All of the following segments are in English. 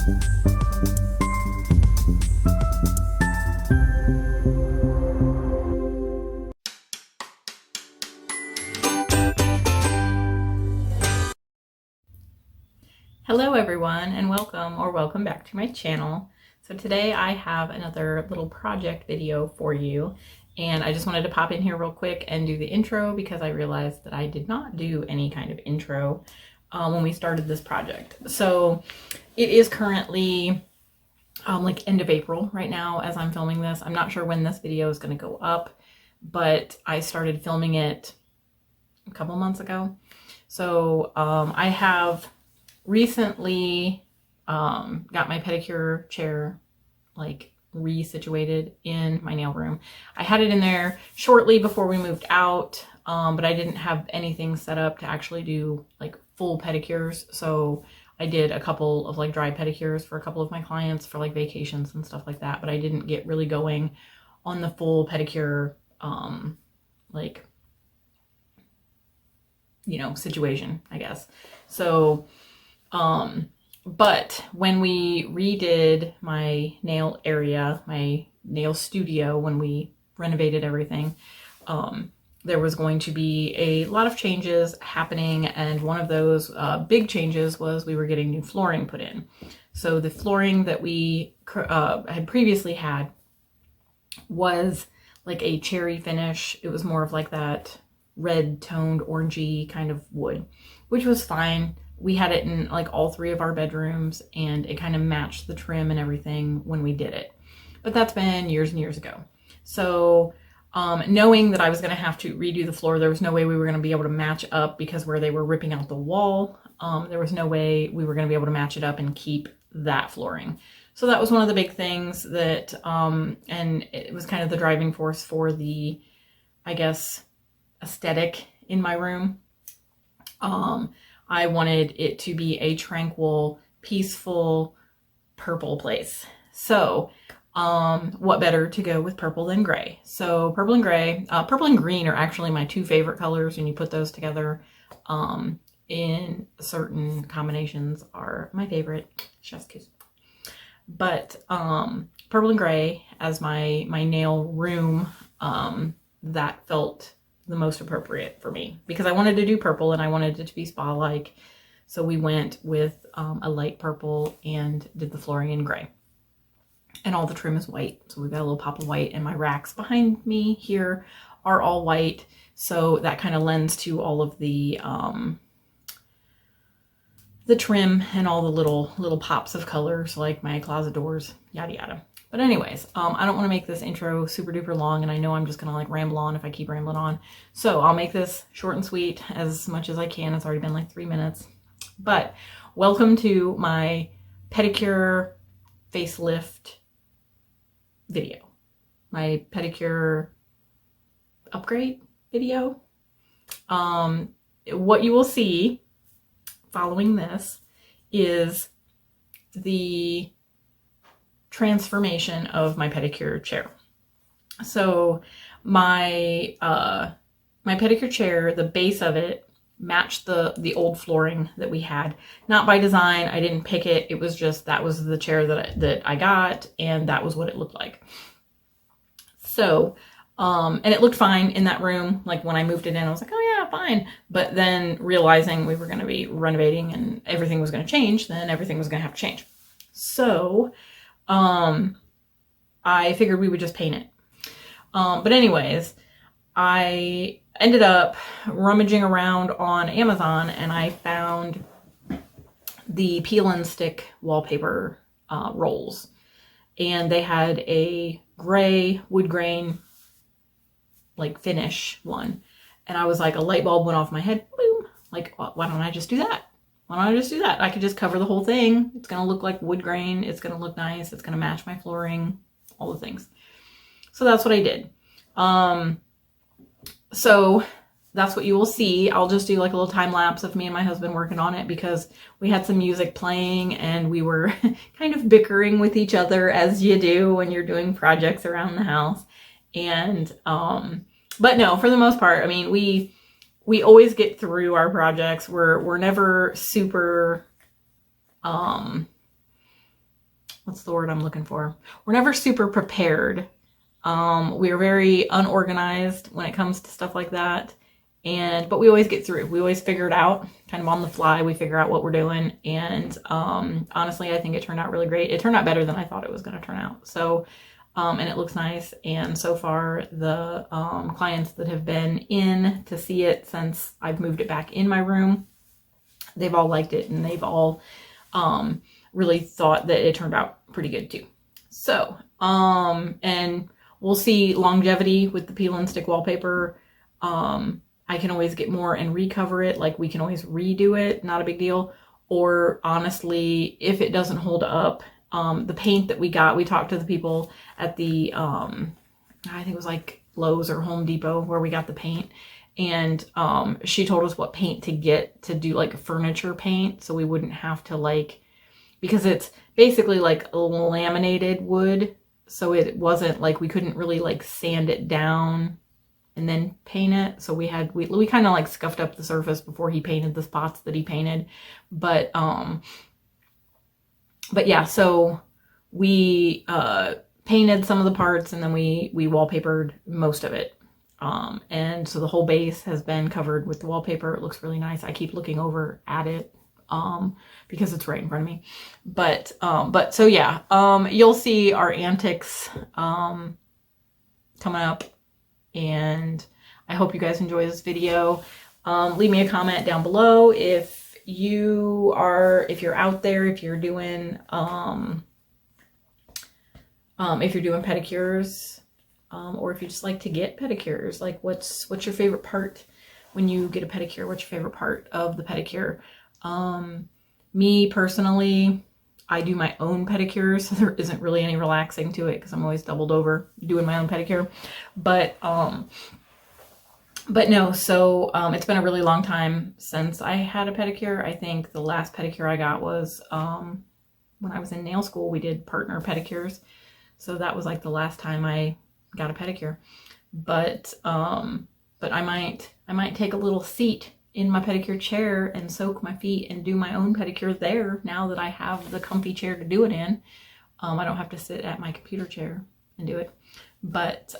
Hello everyone, and welcome back to my channel. So today I have another little project video for you, and I just wanted to pop in here real quick and do the intro because I realized that I did not do any kind of intro when we started this project. So it is currently like end of April right now as I'm filming this. I'm not sure when this video is going to go up, but I started filming it a couple months ago. So I have recently got my pedicure chair like resituated in my nail room. I had it in there shortly before we moved out, but I didn't have anything set up to actually do like full pedicures. So I did a couple of like dry pedicures for a couple of my clients for like vacations and stuff like that, but I didn't get really going on the full pedicure like, you know, situation, I guess. So but when we redid my nail area, my nail studio, when we renovated everything, there was going to be a lot of changes happening. And one of those big changes was we were getting new flooring put in. So the flooring that we had previously had was like a cherry finish. It was more of like that red toned orangey kind of wood, which was fine. We had it in like all three of our bedrooms and it kind of matched the trim and everything when we did it. But that's been years and years ago. So knowing that I was going to have to redo the floor, there was no way we were going to be able to match up because where they were ripping out the wall, there was no way we were going to be able to match it up and keep that flooring. So that was one of the big things that, and it was kind of the driving force for the, I guess, aesthetic in my room. I wanted it to be a tranquil, peaceful, purple place. So, what better to go with purple than gray? So purple and gray, purple and green are actually my two favorite colors. When you put those together, in certain combinations are my favorite. Chef's kiss. But, purple and gray as my nail room, that felt the most appropriate for me because I wanted to do purple and I wanted it to be spa-like. So we went with a light purple and did the flooring in gray. And all the trim is white. So we've got a little pop of white, and my racks behind me here are all white. So that kind of lends to all of the trim and all the little pops of colors like my closet doors, yada yada. But anyways, I don't want to make this intro super duper long, and I know I'm just going to like ramble on if I keep rambling on. So I'll make this short and sweet as much as I can. It's already been like 3 minutes. But welcome to my pedicure facelift video. My pedicure upgrade video. What you will see following this is the transformation of my pedicure chair. So my my pedicure chair, the base of it matched the old flooring that we had. Not by design. I didn't pick it. It was just that was the chair that I got, and that was what it looked like. So and it looked fine in that room. Like when I moved it in, I was like, oh yeah, fine. But then realizing we were going to be renovating and everything was going to change, then everything was going to have to change. So I figured we would just paint it. But anyways, I ended up rummaging around on Amazon and I found the peel and stick wallpaper rolls. And they had a gray wood grain like finish one. And I was like, a light bulb went off my head. Boom. Like, why don't I just do that? Why don't I just do that? I could just cover the whole thing. It's going to look like wood grain. It's going to look nice. It's going to match my flooring, all the things. So that's what I did. So that's what you will see. I'll just do like a little time lapse of me and my husband working on it because we had some music playing and we were kind of bickering with each other as you do when you're doing projects around the house. And, but no, for the most part, I mean, we always get through our projects. We're never super, what's the word I'm looking for? We're never super prepared. We are very unorganized when it comes to stuff like that. But we always get through. We always figure it out kind of on the fly. We figure out what we're doing. And honestly, I think it turned out really great. It turned out better than I thought it was going to turn out. So, and it looks nice. And so far, the clients that have been in to see it since I've moved it back in my room, they've all liked it, and they've all really thought that it turned out pretty good too. So, and we'll see longevity with the peel and stick wallpaper. I can always get more and recover it. Like, we can always redo it, not a big deal. Or honestly, if it doesn't hold up, the paint that we got, we talked to the people at the, I think it was like Lowe's or Home Depot where we got the paint. And she told us what paint to get to do like furniture paint, so we wouldn't have to like, because it's basically like laminated wood, so it wasn't like, we couldn't really like sand it down and then paint it. So we kind of like scuffed up the surface before he painted the spots that he painted. But yeah, so we painted some of the parts, and then we wallpapered most of it. And so the whole base has been covered with the wallpaper. It looks really nice. I keep looking over at it because it's right in front of me. But so yeah, you'll see our antics coming up, and I hope you guys enjoy this video. Leave me a comment down below if you're out there, if you're doing pedicures, or if you just like to get pedicures. Like, what's your favorite part when you get a pedicure? What's your favorite part of the pedicure? Me personally, I do my own pedicure, so there isn't really any relaxing to it because I'm always doubled over doing my own pedicure. But no, so it's been a really long time since I had a pedicure. I think the last pedicure I got was when I was in nail school. We did partner pedicures, so that was like the last time I got a pedicure. But I might take a little seat in my pedicure chair and soak my feet and do my own pedicure there, now that I have the comfy chair to do it in. I don't have to sit at my computer chair and do it. But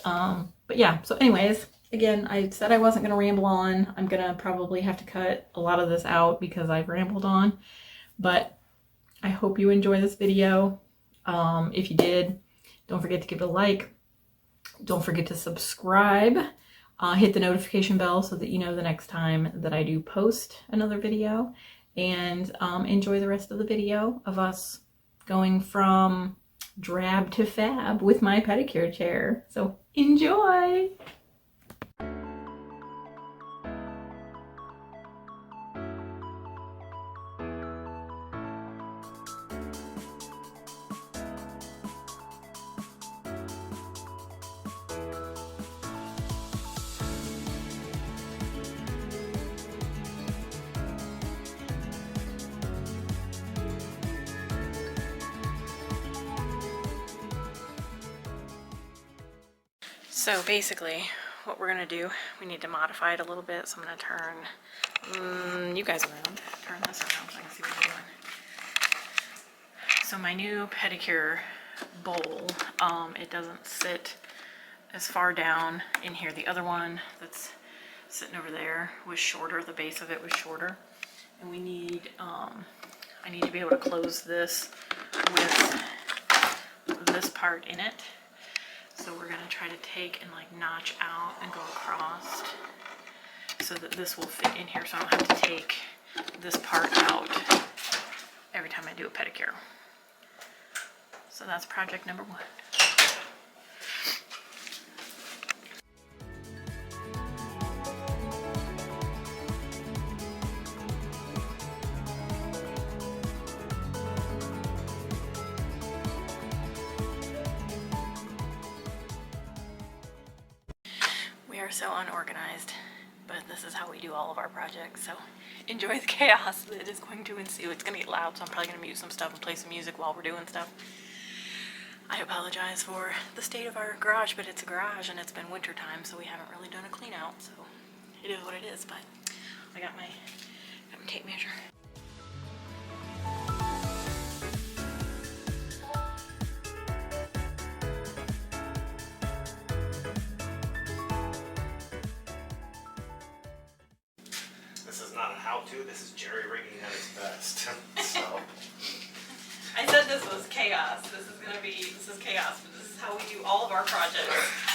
yeah, so anyways, again, I said I wasn't going to ramble on. I'm going to probably have to cut a lot of this out because I've rambled on. But I hope you enjoy this video. If you did, don't forget to give it a like. Don't forget to subscribe. Hit the notification bell so that you know the next time that I do post another video. And enjoy the rest of the video of us going from drab to fab with my pedicure chair. So enjoy! So basically, what we're gonna do, we need to modify it a little bit. So I'm gonna turn you guys around. Turn this around so I can see what you're doing. So my new pedicure bowl, it doesn't sit as far down in here. The other one that's sitting over there was shorter. The base of it was shorter, and we need I need to be able to close this with this part in it. So we're going to try to take and like notch out and go across so that this will fit in here, so I don't have to take this part out every time I do a pedicure. So that's project number 1. We are so unorganized, but this is how we do all of our projects, so enjoy the chaos that is going to ensue. It's going to get loud, so I'm probably going to mute some stuff and play some music while we're doing stuff. I apologize for the state of our garage, but it's a garage and it's been winter time, so we haven't really done a clean out, so it is what it is. But I got my tape measure. too. This is jerry rigging at its best. So. I said this was chaos. This is chaos, but this is how we do all of our projects.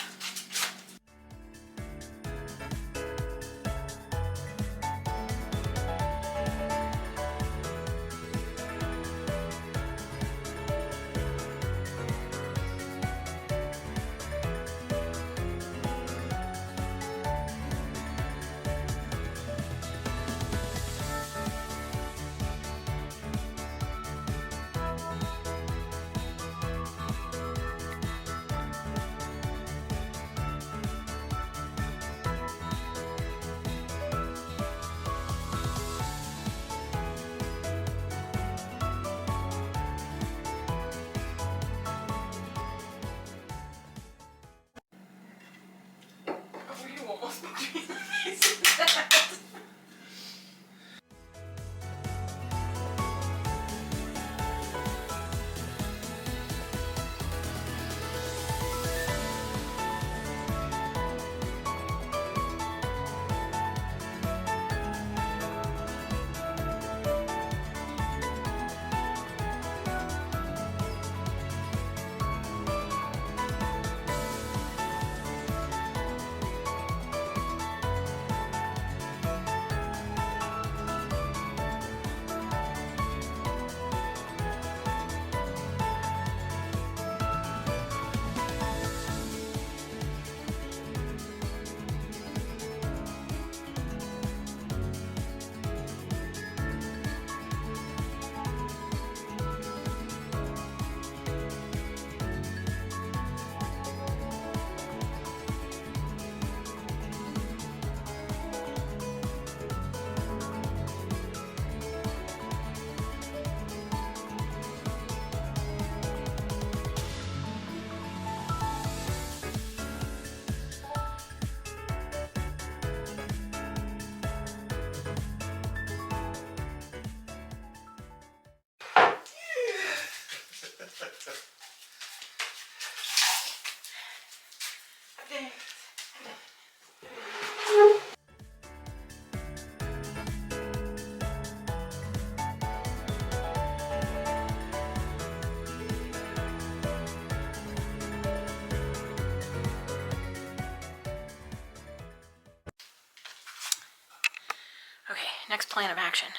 Okay, next plan of action.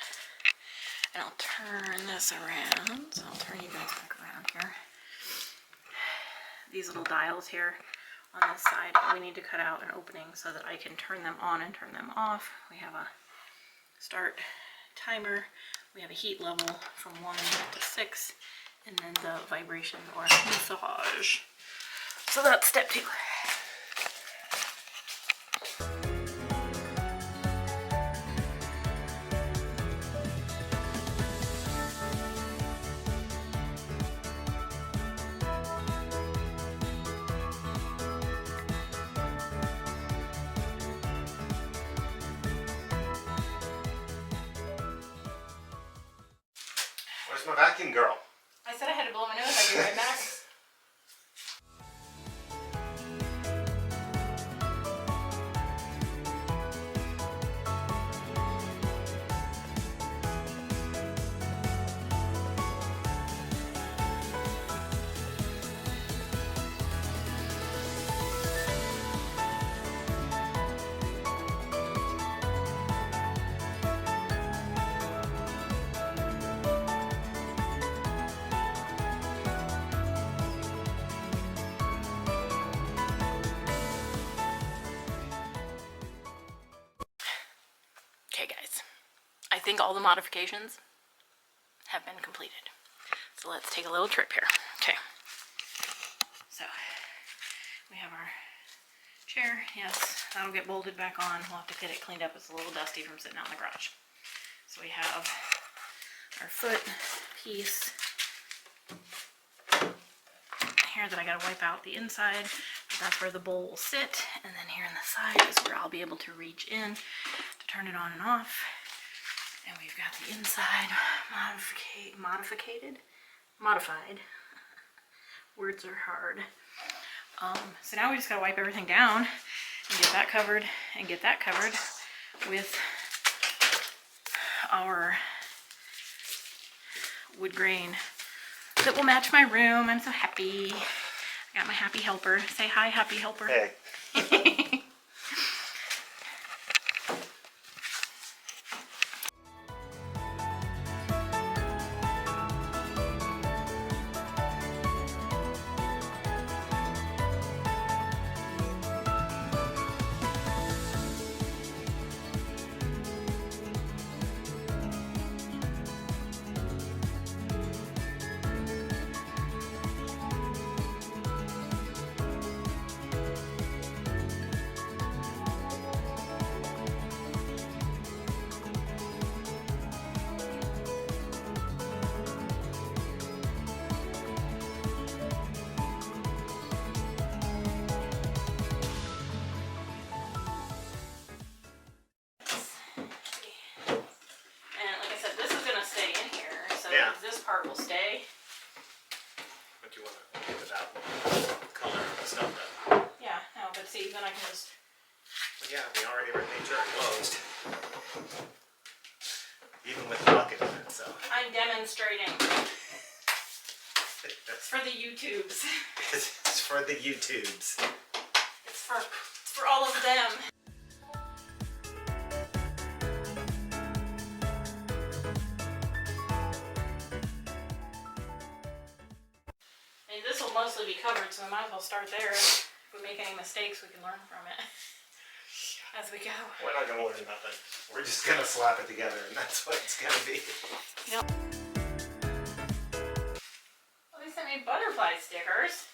And I'll turn this around. So I'll turn you guys back around here. These little dials here on this side, we need to cut out an opening so that I can turn them on and turn them off. We have a start timer. We have a heat level from 1 to 6. And then the vibration or massage. So that's step 2. Where's my vacuum girl? I said I had to blow my nose. I'd be right back. Okay guys, I think all the modifications have been completed. So let's take a little trip here. Okay, so we have our chair. Yes, that'll get bolted back on. We'll have to get it cleaned up. It's a little dusty from sitting out in the garage. So we have our foot piece here that I gotta wipe out the inside. That's where the bowl will sit, and then here on the side is where I'll be able to reach in to turn it on and off. And we've got the inside modified. Words are hard. So now we just gotta wipe everything down and get that covered with our wood grain that will match my room. I'm so happy. I got my happy helper. Say hi, happy helper. Hey. This part will stay. But you want to get it out color and stuff though. Yeah, no, but see, then I can just... But yeah, we already made sure it closed. Even with the bucket in it, so. I'm demonstrating. For the YouTubes. It's for the YouTubes. It's for all of them. And this will mostly be covered, so we might as well start there. If we make any mistakes, we can learn from it as we go. We're not gonna learn nothing. We're just gonna slap it together, and that's what it's gonna be. Yep. At least I made butterfly stickers.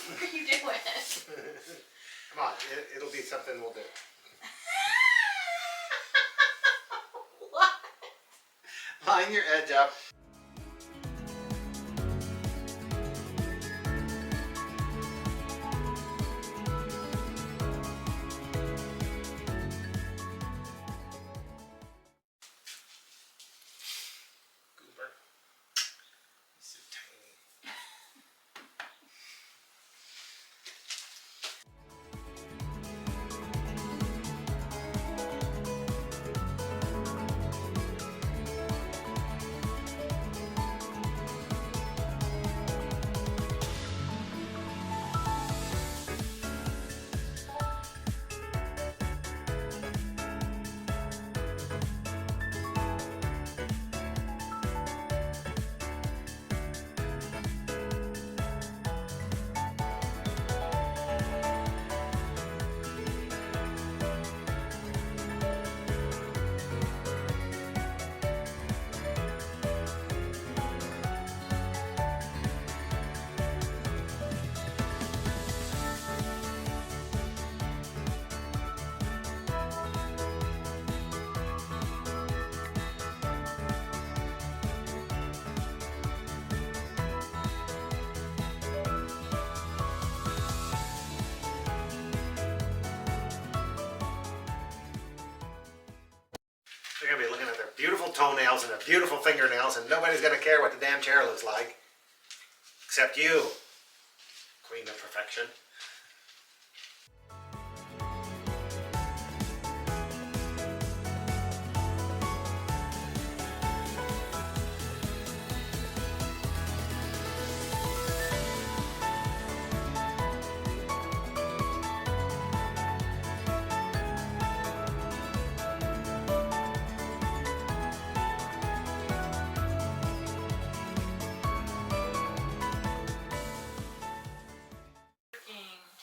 What are you doing? Come on, it'll be something we'll do. What? Line your edge up. Goober. So tiny. They're gonna be looking at their beautiful toenails and their beautiful fingernails, and nobody's gonna care what the damn chair looks like. Except you, queen of perfection.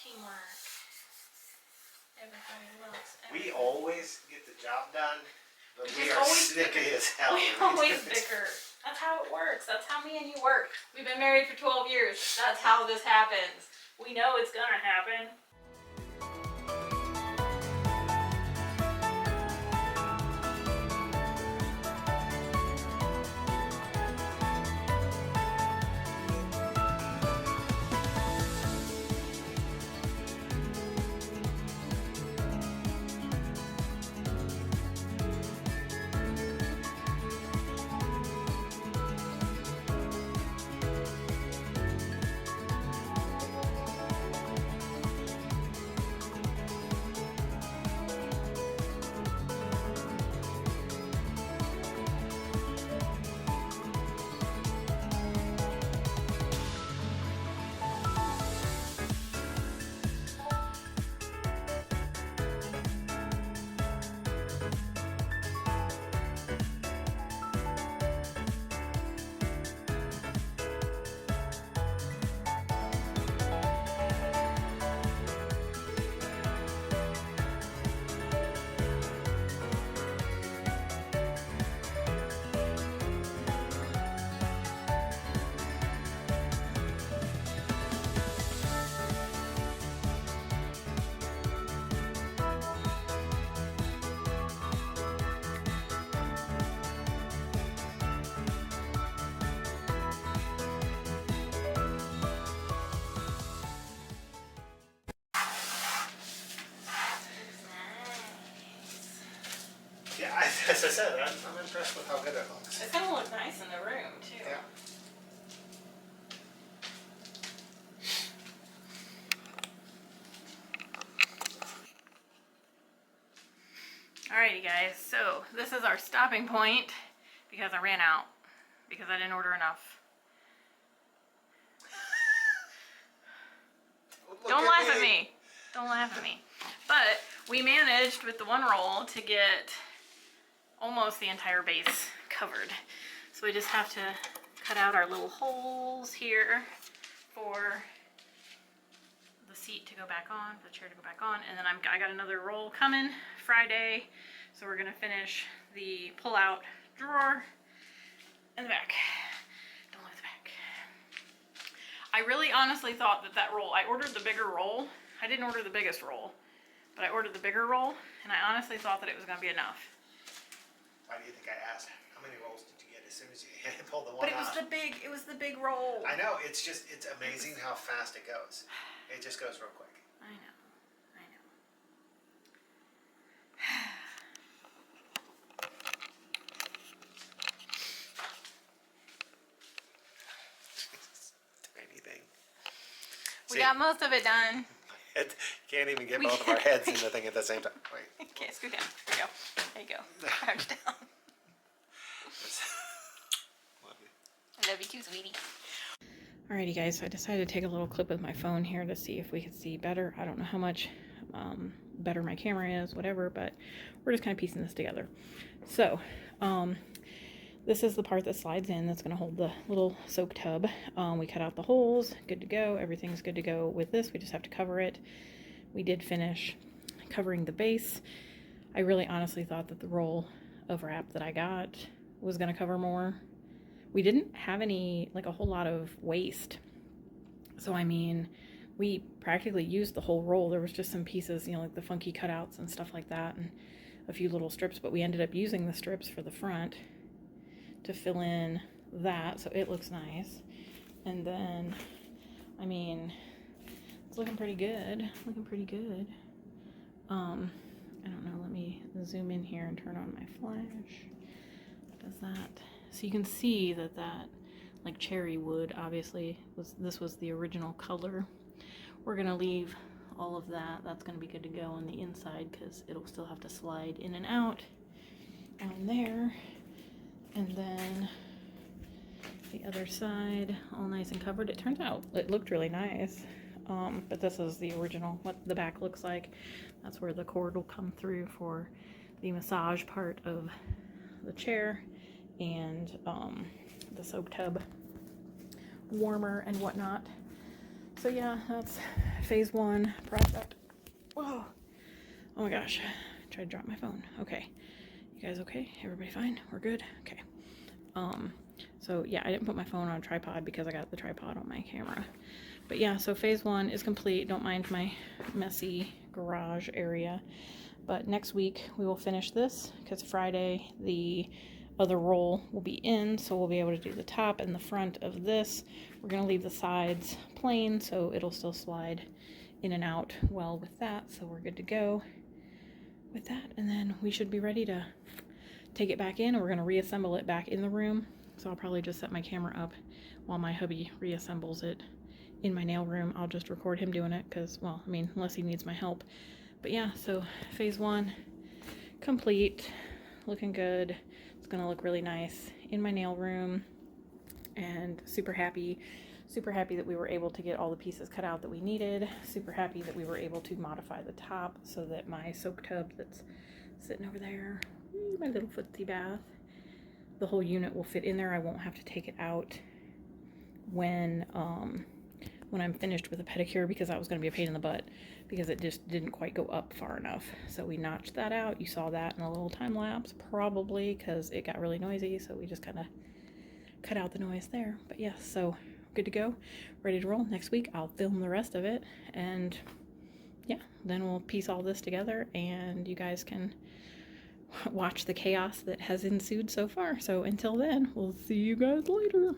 Teamwork. Everybody loves We everybody. always get the job done, but we just are always snippy as hell. We always bicker. That's how it works. That's how me and you work. We've been married for 12 years. That's how this happens. We know it's gonna happen. Yeah, as I said, I'm impressed with how good it looks. It's gonna look nice in the room too. Yeah. Alrighty guys, so this is our stopping point because I ran out because I didn't order enough. Don't laugh at me. Don't laugh at me. But we managed with the one roll to get almost the entire base covered. So we just have to cut out our little holes here for the seat to go back on, the chair to go back on, and then I got another roll coming Friday. So we're gonna finish the pull-out drawer in the back. Don't look at the back. I I really honestly thought that roll, I ordered the bigger roll. I didn't order the biggest roll, but I ordered the bigger roll, and I honestly thought that it was going to be enough. Why do you think I asked? How many rolls did you get as soon as you pulled the one But it was out? it was the big roll. I know, it's amazing how fast it goes. It just goes real quick. I know. Tiny thing. We got most of it done. Can't even get both of our heads in the thing at the same time. Wait. Okay, scoot down. There you go. Crouch down. I love you too, sweetie. Alrighty guys, so I decided to take a little clip with my phone here to see if we could see better. I don't know how much better my camera is, whatever, but we're just kind of piecing this together. So, this is the part that slides in that's going to hold the little soak tub. We cut out the holes, good to go. Everything's good to go with this. We just have to cover it. We did finish covering the base. I really honestly thought that the roll of wrap that I got was going to cover more. We didn't have any, like a whole lot of waste. So, I mean, we practically used the whole roll. There was just some pieces, you know, like the funky cutouts and stuff like that, and a few little strips, but we ended up using the strips for the front to fill in that, so it looks nice. And then, I mean, it's looking pretty good. I don't know, let me zoom in here and turn on my flash. What does that? So you can see that like cherry wood obviously this was the original color. We're gonna leave all of that. That's gonna be good to go on the inside because it'll still have to slide in and out on there. And then the other side, all nice and covered. It turns out it looked really nice. But this is the original, what the back looks like. That's where the cord will come through for the massage part of the chair and the soak tub warmer and whatnot. So yeah, that's phase 1 project. Whoa. Oh my gosh, I tried to drop my phone. Okay. You guys okay? Everybody fine? We're good? Okay. So yeah, I didn't put my phone on a tripod because I got the tripod on my camera. But yeah, so phase 1 is complete. Don't mind my messy garage area. But next week we will finish this because Friday the other roll will be in, so we'll be able to do the top and the front of this. We're going to leave the sides plain so it'll still slide in and out well with that, so we're good to go with that. And then we should be ready to take it back in, and we're going to reassemble it back in the room. So I'll probably just set my camera up while my hubby reassembles it in my nail room. I'll just record him doing it because, well, I mean, unless he needs my help. But yeah, so phase 1 complete, looking good. It's gonna look really nice in my nail room, and super happy that we were able to get all the pieces cut out that we needed. Super happy that we were able to modify the top so that my soak tub that's sitting over there, my little footsie bath, the whole unit will fit in there. I won't have to take it out when I'm finished with the pedicure, because that was going to be a pain in the butt because it just didn't quite go up far enough. So we notched that out. You saw that in a little time lapse probably because it got really noisy, so we just kind of cut out the noise there. But yeah, so good to go, ready to roll. Next week I'll film the rest of it, and yeah, then we'll piece all this together and you guys can watch the chaos that has ensued so far. So until then, we'll see you guys later.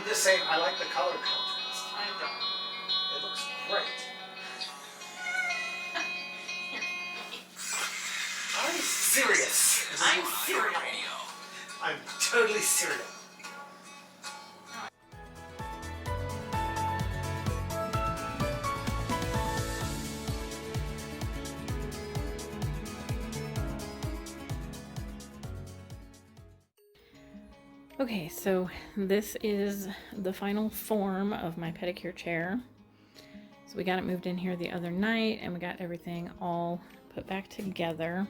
I'm just saying, I like the color contrast. I don't. It looks great. I'm serious. I'm serious. I'm totally serious. Okay, so this is the final form of my pedicure chair. So we got it moved in here the other night and we got everything all put back together.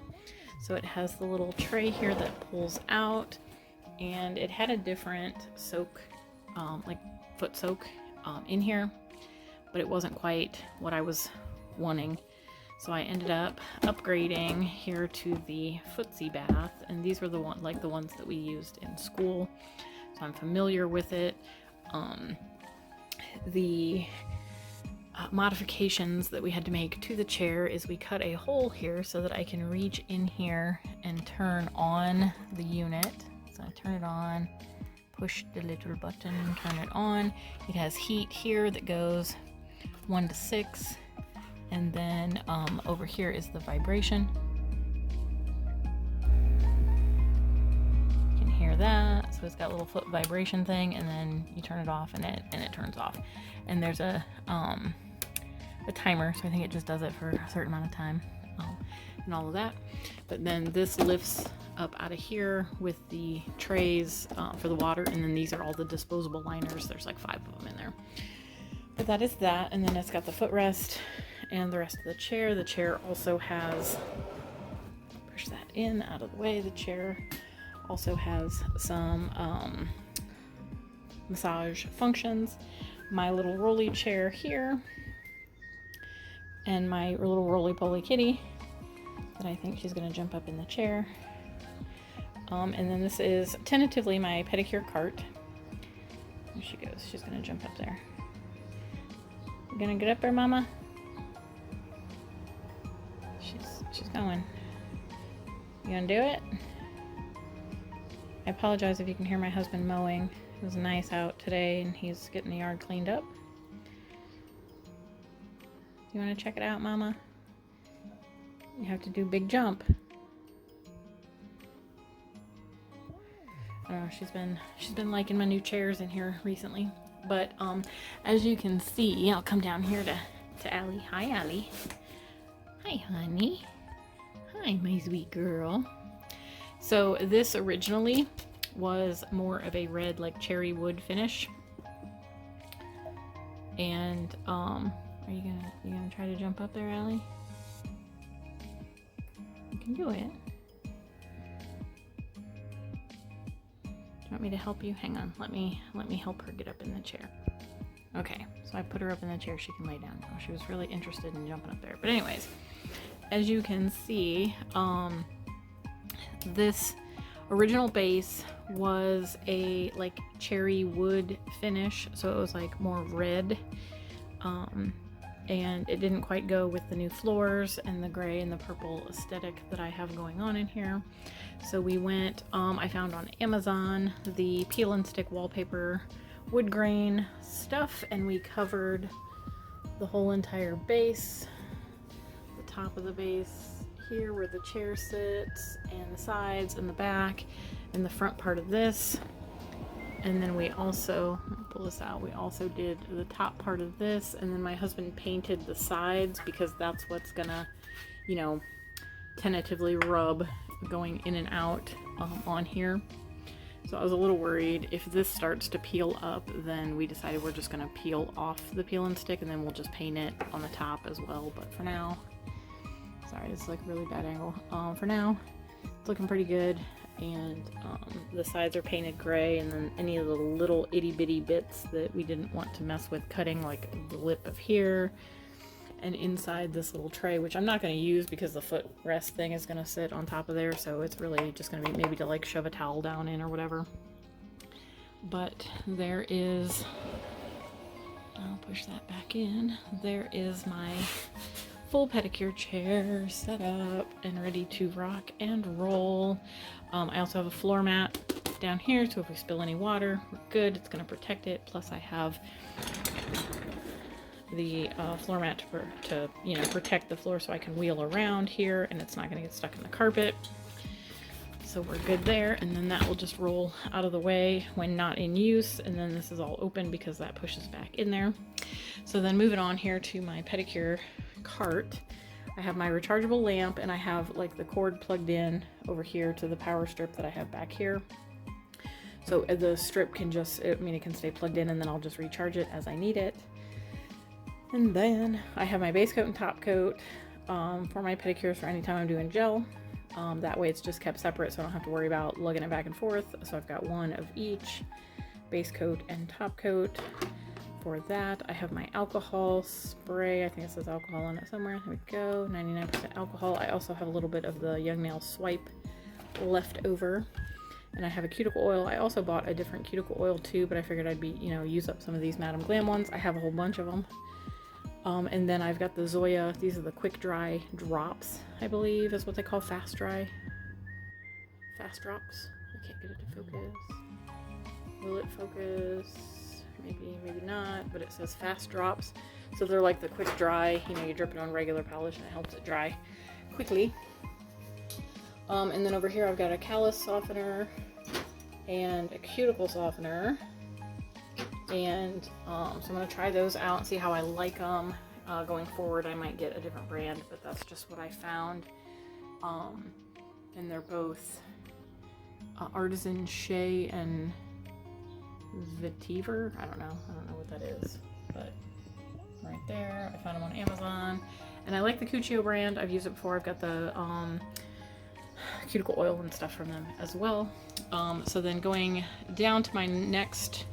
So it has the little tray here that pulls out, and it had a different soak, like foot soak in here, but it wasn't quite what I was wanting. So I ended up upgrading here to the footsie bath, and these were the ones that we used in school. So I'm familiar with it. The modifications that we had to make to the chair is we cut a hole here so that I can reach in here and turn on the unit. So I turn it on, push the little button, turn it on. It has heat here that goes 1 to 6. And then over here is the vibration. You can hear that. So it's got a little foot vibration thing, and then you turn it off and it turns off. And there's a timer, so I think it just does it for a certain amount of time and all of that. But then this lifts up out of here with the trays for the water, and then these are all the disposable liners. There's like 5 of them in there. But that is that, and then it's got the footrest and the rest of the chair. The chair also has, push that in out of the way, the chair also has some massage functions. My little rolly chair here, and my little roly-poly kitty that I think she's going to jump up in the chair. And then this is tentatively my pedicure cart. There she goes. She's going to jump up there. You gonna get up there, Mama? She's going. You gonna do it? I apologize if you can hear my husband mowing. It was nice out today and he's getting the yard cleaned up. You wanna check it out, Mama? You have to do big jump. I don't know, she's been liking my new chairs in here recently. But as you can see, I'll come down here to Allie. Hi, Allie. Hi, honey. Hi, my sweet girl. So this originally was more of a red, like cherry wood finish. And are you gonna try to jump up there, Allie? You can do it. Want me to help you? Hang on, let me help her get up in the chair. Okay, so I put her up in the chair, she can lay down now. She was really interested in jumping up there. But anyways, as you can see, this original base was a like cherry wood finish, so it was like more red, and it didn't quite go with the new floors and the gray and the purple aesthetic that I have going on in here. So we went, I found on Amazon the peel and stick wallpaper wood grain stuff, and we covered the whole entire base, the top of the base here where the chair sits, and the sides and the back and the front part of this. And then we also, pull this out, we also did the top part of this, and then my husband painted the sides because that's what's gonna, you know, tentatively rub going in and out on here. So I was a little worried if this starts to peel up, then we decided we're just gonna peel off the peel and stick, and then we'll just paint it on the top as well. But for now, sorry, it's like a really bad angle. For now, it's looking pretty good. And the sides are painted gray, and then any of the little itty bitty bits that we didn't want to mess with cutting, like the lip of here and inside this little tray, which I'm not going to use because the footrest thing is going to sit on top of there, so it's really just going to be maybe to like shove a towel down in or whatever. But there is, I'll push that back in, there is my full pedicure chair set up and ready to rock and roll. I also have a floor mat down here, so if we spill any water, we're good. It's going to protect it. Plus I have the floor mat to you know, protect the floor so I can wheel around here and it's not going to get stuck in the carpet. So we're good there, and then that will just roll out of the way when not in use, and then this is all open because that pushes back in there. So then moving on here to my pedicure cart, I have my rechargeable lamp, and I have like the cord plugged in over here to the power strip that I have back here. So the strip can just, I mean, it can stay plugged in, and then I'll just recharge it as I need it. And then I have my base coat and top coat for my pedicures for anytime I'm doing gel. That way it's just kept separate, so I don't have to worry about lugging it back and forth. So I've got one of each, base coat and top coat. For that, I have my alcohol spray. I think it says alcohol on it somewhere. There we go, 99% alcohol. I also have a little bit of the Young Nail Swipe left over. And I have a cuticle oil. I also bought a different cuticle oil too, but I figured I'd use up some of these Madam Glam ones. I have a whole bunch of them. And then I've got the Zoya. These are the quick dry drops, I believe is what they call fast dry. Fast drops. I can't get it to focus. Will it focus? Maybe, maybe not, but it says fast drops. So they're like the quick dry, you drip it on regular polish and it helps it dry quickly. And then over here I've got a callus softener and a cuticle softener. And so I'm going to try those out and see how I like them. Going forward I might get a different brand, but that's just what I found. And they're both Artisan Shea and Vetiver. I don't know what that is, but right there, I found them on Amazon. And I like the Cuccio brand. I've used it before. I've got the cuticle oil and stuff from them as well. So then going down to my next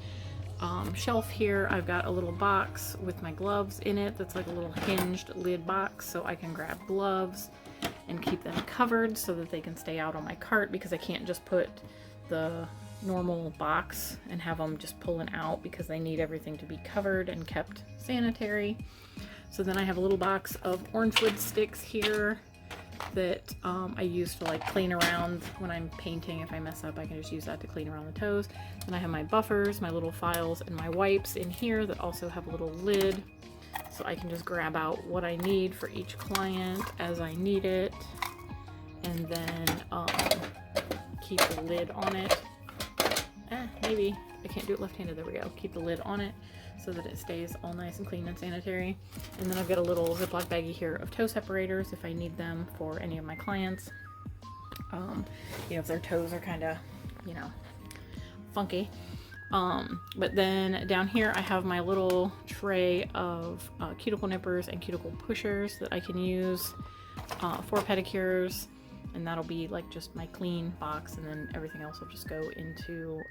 shelf here, I've got a little box with my gloves in it that's like a little hinged lid box, so I can grab gloves and keep them covered so that they can stay out on my cart, because I can't just put the normal box and have them just pulling out, because they need everything to be covered and kept sanitary. So then I have a little box of orange wood sticks here that I use to like clean around when I'm painting. If I mess up, I can just use that to clean around the toes. And I have my buffers, my little files, and my wipes in here that also have a little lid, so I can just grab out what I need for each client as I need it, and then keep the lid on it. Maybe I can't do it left-handed. There we go. Keep the lid on it so that it stays all nice and clean and sanitary. And then I've got a little Ziploc baggie here of toe separators if I need them for any of my clients. If their toes are kind of, funky. But then down here I have my little tray of cuticle nippers and cuticle pushers that I can use for pedicures. And that'll be like just my clean box, and then everything else will just go into,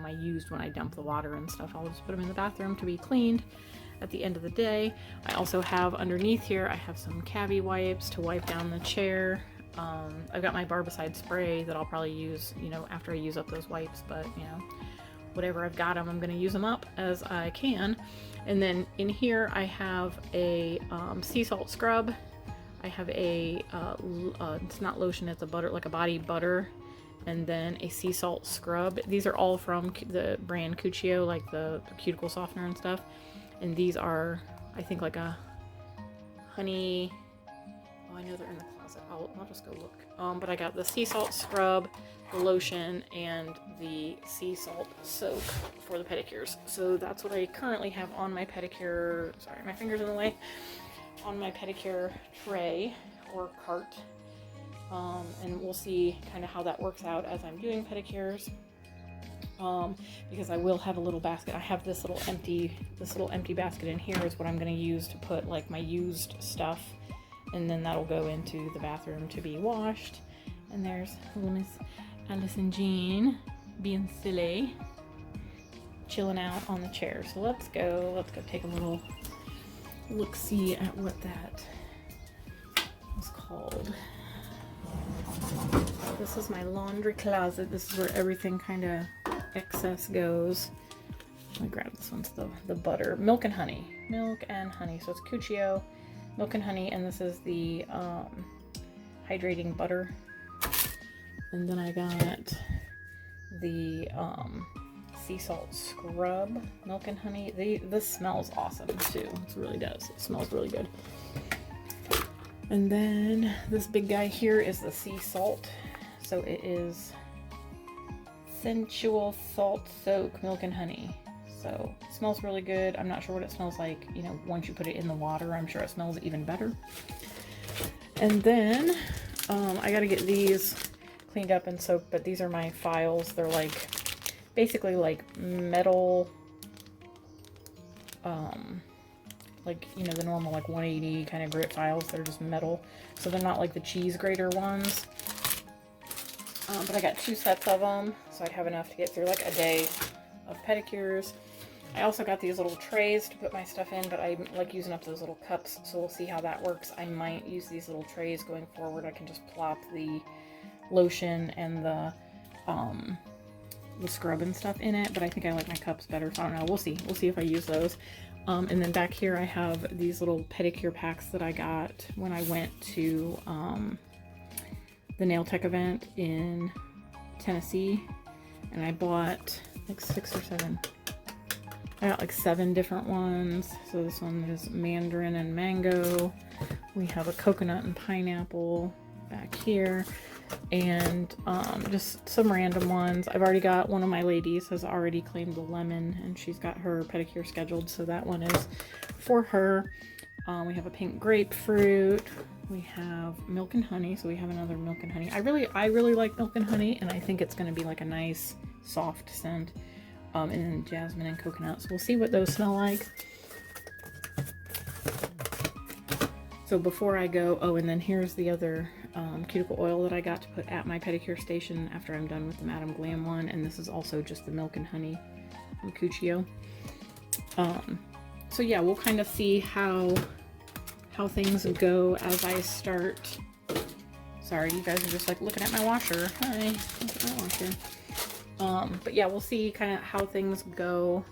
my used when I dump the water and stuff. I'll just put them in the bathroom to be cleaned at the end of the day. I also have underneath here, I have some cavi wipes to wipe down the chair. I've got my barbicide spray that I'll probably use, after I use up those wipes, but whatever I've got them, I'm going to use them up as I can. And then in here I have a sea salt scrub. I have a, it's not lotion, it's a butter, like a body butter, and then a sea salt scrub. These are all from the brand Cuccio, like the cuticle softener and stuff. And these are, I think, like a honey, I know they're in the closet. I'll just go look. But I got the sea salt scrub, the lotion, and the sea salt soak for the pedicures. So that's what I currently have on my pedicure, sorry, my finger's in the way, on my pedicure tray or cart. And we'll see kind of how that works out as I'm doing pedicures. Because I will have a little basket. I have this little empty basket in here is what I'm going to use to put like my used stuff, and then that'll go into the bathroom to be washed. And there's little Miss Allison Jean being silly, chilling out on the chair. So let's go take a little look-see at what that was called. This is my laundry closet. This is where everything kind of excess goes. Let me grab this one's the butter. Milk and honey. Milk and honey. So it's Cuccio, milk and honey, and this is the hydrating butter. And then I got the sea salt scrub, milk and honey. This smells awesome too. It really does. It smells really good. And then this big guy here is the sea salt. So it is sensual salt soak milk and honey. So it smells really good. I'm not sure what it smells like, you know, once you put it in the water. I'm sure it smells even better. And then I gotta get these cleaned up and soaked, but these are my files. They're like basically like metal, like, you know, the normal like 180 kind of grit files. They're just metal, so they're not like the cheese grater ones. But I got 2 sets of them, so I'd have enough to get through like a day of pedicures. I also got these little trays to put my stuff in, but I like using up those little cups, so we'll see how that works. I might use these little trays going forward. I can just plop the lotion and the scrub and stuff in it, but I think I like my cups better, so I don't know. We'll see. We'll see if I use those. And then back here I have these little pedicure packs that I got when I went to the Nail Tech event in Tennessee, and I bought like 6 or 7. I got like 7 different ones. So this one is mandarin and mango. We have a coconut and pineapple back here, and just some random ones. I've already got one of my ladies has already claimed the lemon, and she's got her pedicure scheduled, so that one is for her. We have a pink grapefruit. We have milk and honey, so we have another milk and honey. I really like milk and honey, and I think it's going to be like a nice soft scent. And then jasmine and coconut. So we'll see what those smell like. So before I go, oh, and then here's the other cuticle oil that I got to put at my pedicure station after I'm done with the Madame Glam one. And this is also just the milk and honey from Cuccio. So yeah, we'll kind of see how things go as I start. Sorry, you guys are just like looking at my washer. Hi, look at my washer. But yeah, we'll see kind of how things go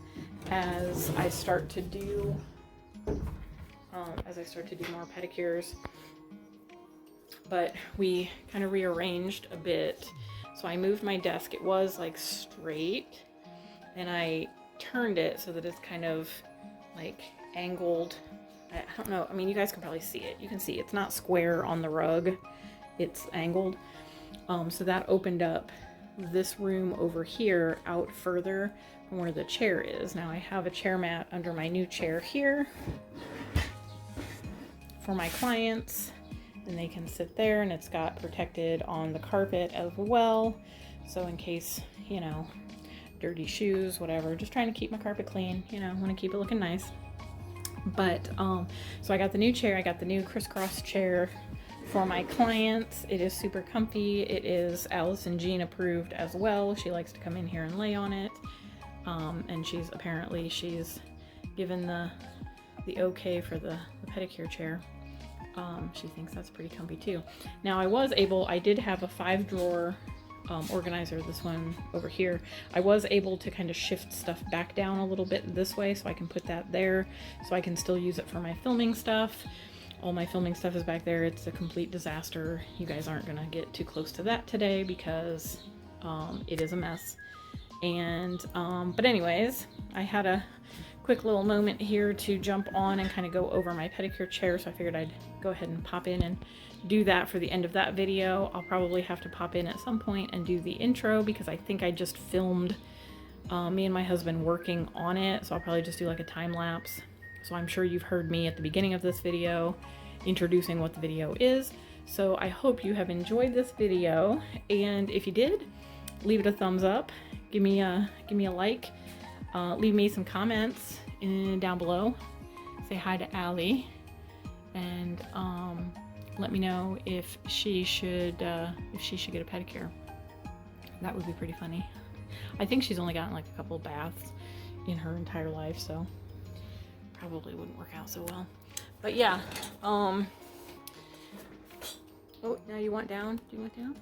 as I start to do more pedicures. But we kind of rearranged a bit. So I moved my desk. It was like straight, and I turned it so that it's kind of like angled. I don't know. I mean, you guys can probably see it. You can see it's not square on the rug. It's angled. So that opened up this room over here out further from where the chair is. Now I have a chair mat under my new chair here for my clients, and they can sit there, and it's got protected on the carpet as well. So in case, you know, dirty shoes, whatever, just trying to keep my carpet clean, you know, want to keep it looking nice. But so I got the new chair. I got the new crisscross chair for my clients. It is super comfy. It is Allison Jean approved as well. She likes to come in here and lay on it. And she's given the okay for the pedicure chair. She thinks that's pretty comfy too. Now I did have a 5-drawer organizer, this one over here. I was able to kind of shift stuff back down a little bit this way, so I can put that there, so I can still use it for my filming stuff. All my filming stuff is back there. It's a complete disaster. You guys aren't gonna get too close to that today because it is a mess. And but anyways, I had a quick little moment here to jump on and kind of go over my pedicure chair, so I figured I'd go ahead and pop in and do that for the end of that video. I'll probably have to pop in at some point and do the intro because I think I just filmed me and my husband working on it, so I'll probably just do like a time lapse. So I'm sure you've heard me at the beginning of this video introducing what the video is. So I hope you have enjoyed this video, and if you did, leave it a thumbs up, give me a like, leave me some comments down below, say hi to Allie, and let me know if she should get a pedicure. That would be pretty funny. I think she's only gotten like a couple baths in her entire life, so probably wouldn't work out so well. But yeah, oh, now you want down? Do you want down?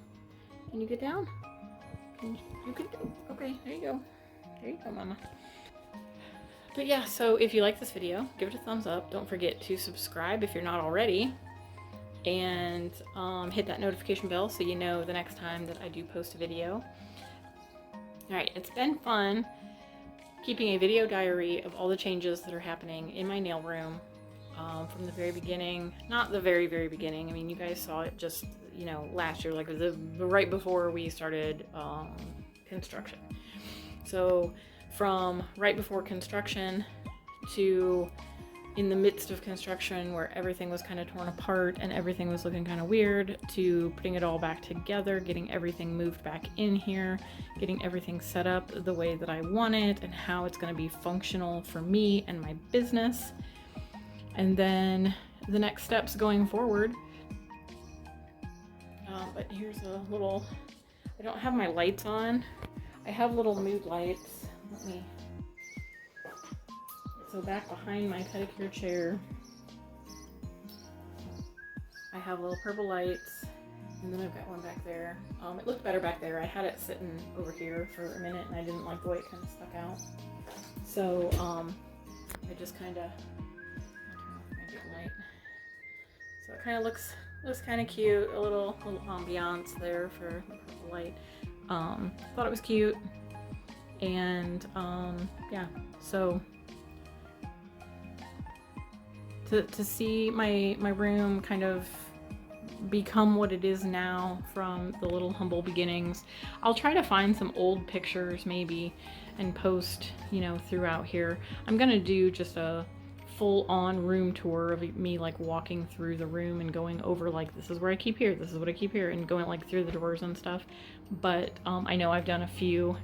Can you get down? You can, okay, there you go. There you go, mama. But yeah, so if you like this video, give it a thumbs up. Don't forget to subscribe if you're not already, and hit that notification bell so you know the next time that I do post a video. Alright, it's been fun keeping a video diary of all the changes that are happening in my nail room from the very beginning. Not the very, very beginning. I mean, you guys saw it just, you know, last year, like the right before we started construction. So from right before construction to in the midst of construction where everything was kind of torn apart and everything was looking kind of weird, to putting it all back together, getting everything moved back in here, getting everything set up the way that I want it and how it's going to be functional for me and my business. And then the next steps going forward. But here's a little, I don't have my lights on. I have little mood lights. So back behind my pedicure chair, I have little purple lights, and then I've got one back there. It looked better back there. I had it sitting over here for a minute, and I didn't like the way it kind of stuck out. So I just kind of turn off my big light. So it kind of looks kind of cute. A little ambiance there for the purple light. Thought it was cute, and yeah. So. To see my room kind of become what it is now from the little humble beginnings. I'll try to find some old pictures maybe and post, you know, throughout here. I'm gonna do just a full-on room tour of me like walking through the room and going over like, this is where I keep here, this is what I keep here, and going like through the drawers and stuff. But I know I've done a few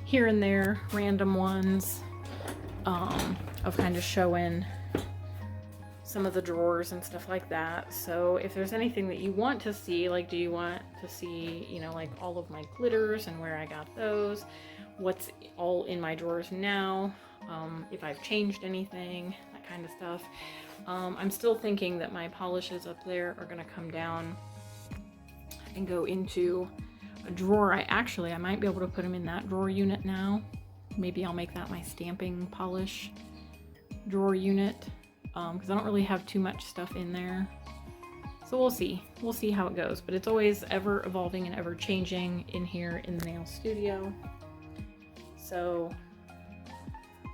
here and there, random ones of kind of showing some of the drawers and stuff like that. So if there's anything that you want to see, like do you want to see, you know, like all of my glitters and where I got those, what's all in my drawers now, if I've changed anything, that kind of stuff. I'm still thinking that my polishes up there are gonna come down and go into a drawer. I might be able to put them in that drawer unit now. Maybe I'll make that my stamping polish drawer unit. Because I don't really have too much stuff in there. So we'll see how it goes, but it's always ever evolving and ever changing in here in the nail studio. So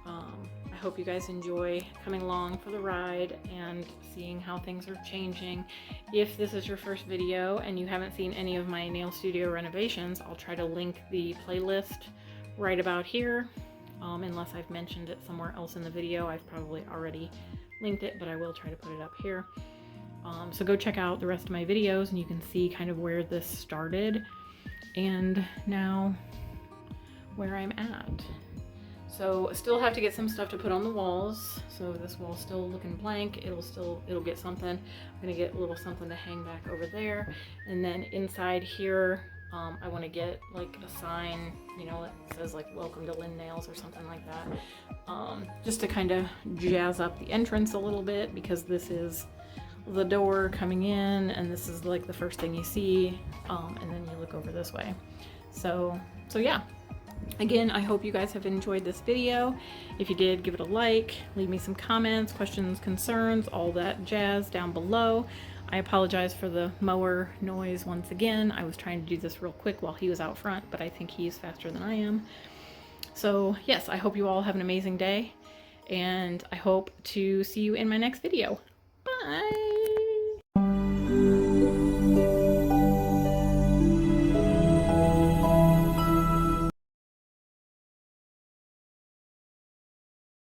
I hope you guys enjoy coming along for the ride and seeing how things are changing. If this is your first video and you haven't seen any of my nail studio renovations, I'll try to link the playlist right about here. Unless I've mentioned it somewhere else in the video, I've probably already linked it, but I will try to put it up here. So go check out the rest of my videos and you can see kind of where this started and now where I'm at. So still have to get some stuff to put on the walls. So this wall's still looking blank. It'll get something. I'm gonna get a little something to hang back over there. And then inside here, I want to get like a sign, you know, that says like welcome to Lynn Nails or something like that. Just to kind of jazz up the entrance a little bit, because this is the door coming in and this is like the first thing you see, and then you look over this way. So yeah. Again, I hope you guys have enjoyed this video. If you did, give it a like, leave me some comments, questions, concerns, all that jazz down below. I apologize for the mower noise once again. I was trying to do this real quick while he was out front, but I think he's faster than I am. So yes, I hope you all have an amazing day, and I hope to see you in my next video. Bye!